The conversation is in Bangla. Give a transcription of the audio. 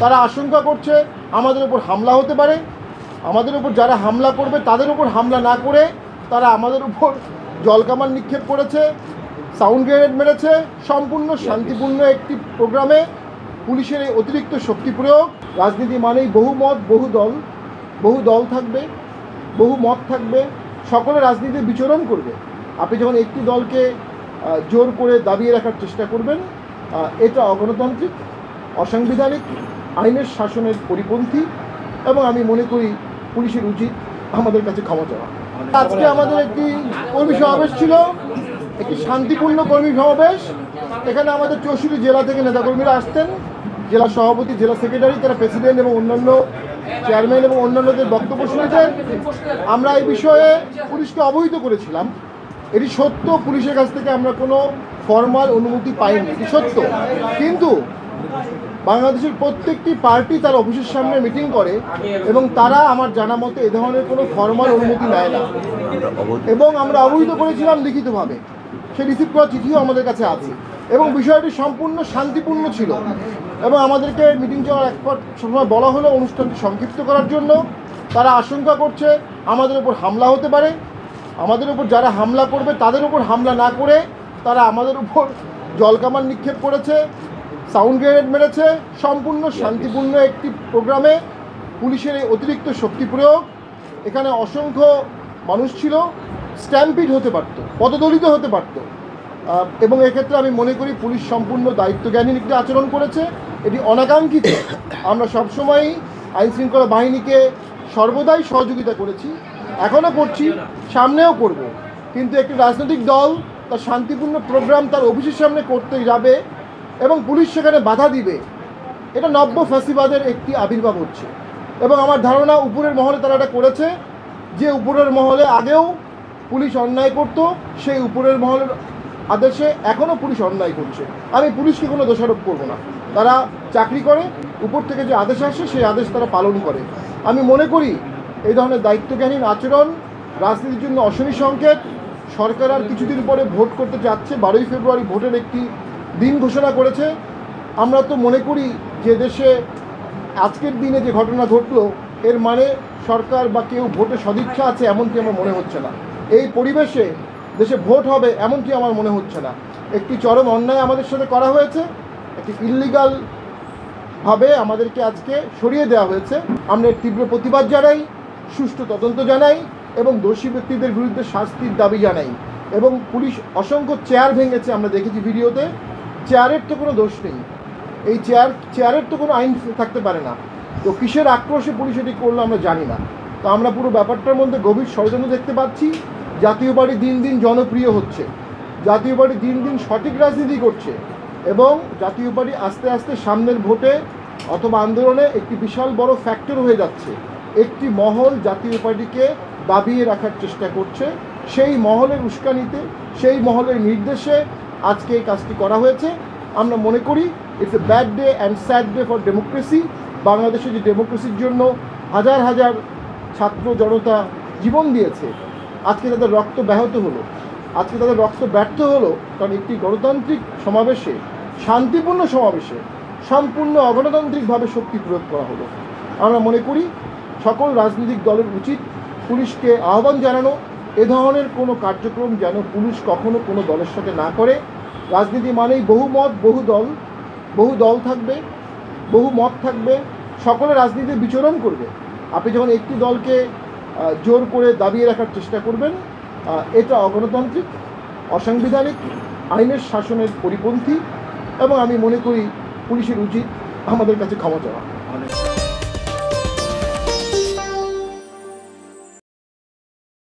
তারা আশঙ্কা করছে আমাদের উপর হামলা হতে পারে। আমাদের উপর যারা হামলা করবে তাদের উপর হামলা না করে তারা আমাদের উপর জলকামান নিক্ষেপ করেছে, সাউন্ড গ্রেনেড মেরেছে। সম্পূর্ণ শান্তিপূর্ণ একটি প্রোগ্রামে পুলিশের এই অতিরিক্ত শক্তি প্রয়োগ। রাজনীতি মানেই বহু মত বহু দল থাকবে, বহু মত থাকবে, সকলে রাজনীতিতে বিচরণ করবে। আপনি যখন একটি দলকে জোর করে দাবিয়ে রাখার চেষ্টা করবেন, এটা অগণতান্ত্রিক, অসাংবিধানিক, আইনের শাসনের পরিপন্থী এবং আমি মনে করি পুলিশের উচিত আমাদের কাছে ক্ষমা চাওয়া। আজকে আমাদের একটি কর্মী সমাবেশ ছিল, একটি শান্তিপূর্ণ কর্মী সমাবেশ। এখানে আমাদের 64 জেলা থেকে নেতাকর্মীরা আসতেন, জেলা সভাপতি, জেলা সেক্রেটারি, তারা প্রেসিডেন্ট এবং অন্যান্য চেয়ারম্যান এবং অন্যান্যদের বক্তব্য শুনেছেন। আমরা এই বিষয়ে পুলিশকে অবহিত করেছিলাম। এটি সত্য, পুলিশের কাছ থেকে আমরা কোনো ফর্মাল অনুমতি পাইনি, এটি সত্য। কিন্তু বাংলাদেশের প্রত্যেকটি পার্টি তার অফিসের সামনে মিটিং করে এবং তারা আমার জানা মতে এ ধরনের কোনো ফর্মাল অনুমতি নেয় না এবং আমরা অবহিত করেছিলাম লিখিতভাবে। সেই রিসিভ করা চিঠিও আমাদের কাছে আছে এবং বিষয়টি সম্পূর্ণ শান্তিপূর্ণ ছিল এবং আমাদেরকে মিটিং যাওয়ার এক সময় বলা হলো অনুষ্ঠানটি সংক্ষিপ্ত করার জন্য। তারা আশঙ্কা করছে আমাদের উপর হামলা হতে পারে। আমাদের উপর যারা হামলা করবে তাদের উপর হামলা না করে তারা আমাদের উপর জলকামান নিক্ষেপ করেছে, সাউন্ড গ্রেনেড মেরেছে। সম্পূর্ণ শান্তিপূর্ণ একটি প্রোগ্রামে পুলিশের এই অতিরিক্ত শক্তি প্রয়োগ। এখানে অসংখ্য মানুষ ছিল, স্ট্যাম্পিড হতে পারত, পদদলিত হতে পারত এবং এক্ষেত্রে আমি মনে করি পুলিশ সম্পূর্ণ দায়িত্বজ্ঞানী একটি আচরণ করেছে। এটি অনাকাঙ্ক্ষিত। আমরা সবসময়ই আইনশৃঙ্খলা বাহিনীকে সর্বদাই সহযোগিতা করেছি, এখনও করছি, সামনেও করব। কিন্তু একটি রাজনৈতিক দল তার শান্তিপূর্ণ প্রোগ্রাম তার অফিসের সামনে করতে যাবে এবং পুলিশ সেখানে বাধা দিবে, এটা নব্য ফ্যাসিবাদের একটি আবির্ভাব হচ্ছে। এবং আমার ধারণা উপরের মহলে তারা এটা করেছে, যে উপরের মহলে আগেও পুলিশ অন্যায় করত, সেই উপরের মহলের আদেশে এখনও পুলিশ অন্যায় করছে। আমি পুলিশকে কোনো দোষারোপ করব না, তারা চাকরি করে, উপর থেকে যে আদেশ আসে সেই আদেশ তারা পালন করে। আমি মনে করি এই ধরনের দায়িত্বজ্ঞানহীন আচরণ রাজনীতির জন্য অশনি সংকেত। সরকার আর কিছুদিন পরে ভোট করতে যাচ্ছে, 12ই ফেব্রুয়ারি ভোটের একটি দিন ঘোষণা করেছে। আমরা তো মনে করি যে দেশে আজকের দিনে যে ঘটনা ঘটলো এর মানে সরকার বা কেউ ভোটে সদিচ্ছা আছে এমনটি আমার মনে হচ্ছে না। এই পরিবেশে দেশে ভোট হবে এমনটি আমার মনে হচ্ছে না। একটি চরম অন্যায় আমাদের সাথে করা হয়েছে, একটি ইললিগালভাবে আমাদেরকে আজকে সরিয়ে দেওয়া হয়েছে। আমরা তীব্র প্রতিবাদ জানাই, সুষ্ঠু তদন্ত জানাই এবং দোষী ব্যক্তিদের বিরুদ্ধে শাস্তির দাবি জানাই। এবং পুলিশ অসংখ্য চেয়ার ভেঙেছে, আমরা দেখেছি ভিডিওতে। চেয়ারের তো কোনো দোষ নেই, এই চেয়ারের তো কোনো আইন থাকতে পারে না। তো কিসের আক্রোশে পুলিশ এটি করলো আমরা জানি না। তো আমরা পুরো ব্যাপারটার মধ্যে গভীর ষড়যন্ত্র দেখতে পাচ্ছি। জাতীয় পার্টি দিন দিন জনপ্রিয় হচ্ছে, জাতীয় পার্টি দিন দিন সঠিক রাজনীতি করছে এবং জাতীয় পার্টি আস্তে আস্তে সামনের ভোটে অথবা আন্দোলনে একটি বিশাল বড় ফ্যাক্টর হয়ে যাচ্ছে। একটি মহল জাতীয় পার্টিকে দাবিয়ে রাখার চেষ্টা করছে, সেই মহলের উস্কানিতে, সেই মহলের নির্দেশে আজকে এই কাজটি করা হয়েছে। আমরা মনে করি it's a bad day and sad day for democracy. বাংলাদেশে যে ডেমোক্রেসির জন্য হাজার হাজার ছাত্র জনতা জীবন দিয়েছে, আজকে তাদের রক্ত ব্যাহত হলো, আজকে তাদের রক্ত ব্যর্থ হলো, কারণ একটি গণতান্ত্রিক সমাবেশে, শান্তিপূর্ণ সমাবেশে সম্পূর্ণ অগণতান্ত্রিকভাবে শক্তি প্রয়োগ করা হলো। আমরা মনে করি সকল রাজনৈতিক দলের উচিত পুলিশকে আহ্বান জানানো, এ ধরনের কোনো কার্যক্রম যেন পুলিশ কখনো কোনো দলের সাথে না করে। রাজনীতি মানেই বহু মত বহু দল থাকবে, বহু মত থাকবে, সকলে রাজনীতিতে বিচরণ করবে। আপনি যখন একটি দলকে জোর করে দাবিয়ে রাখার চেষ্টা করবেন, এটা অগণতান্ত্রিক, অসাংবিধানিক, আইনের শাসনের পরিপন্থী এবং আমি মনে করি পুলিশের উচিত আমাদের কাছে ক্ষমা চাওয়া।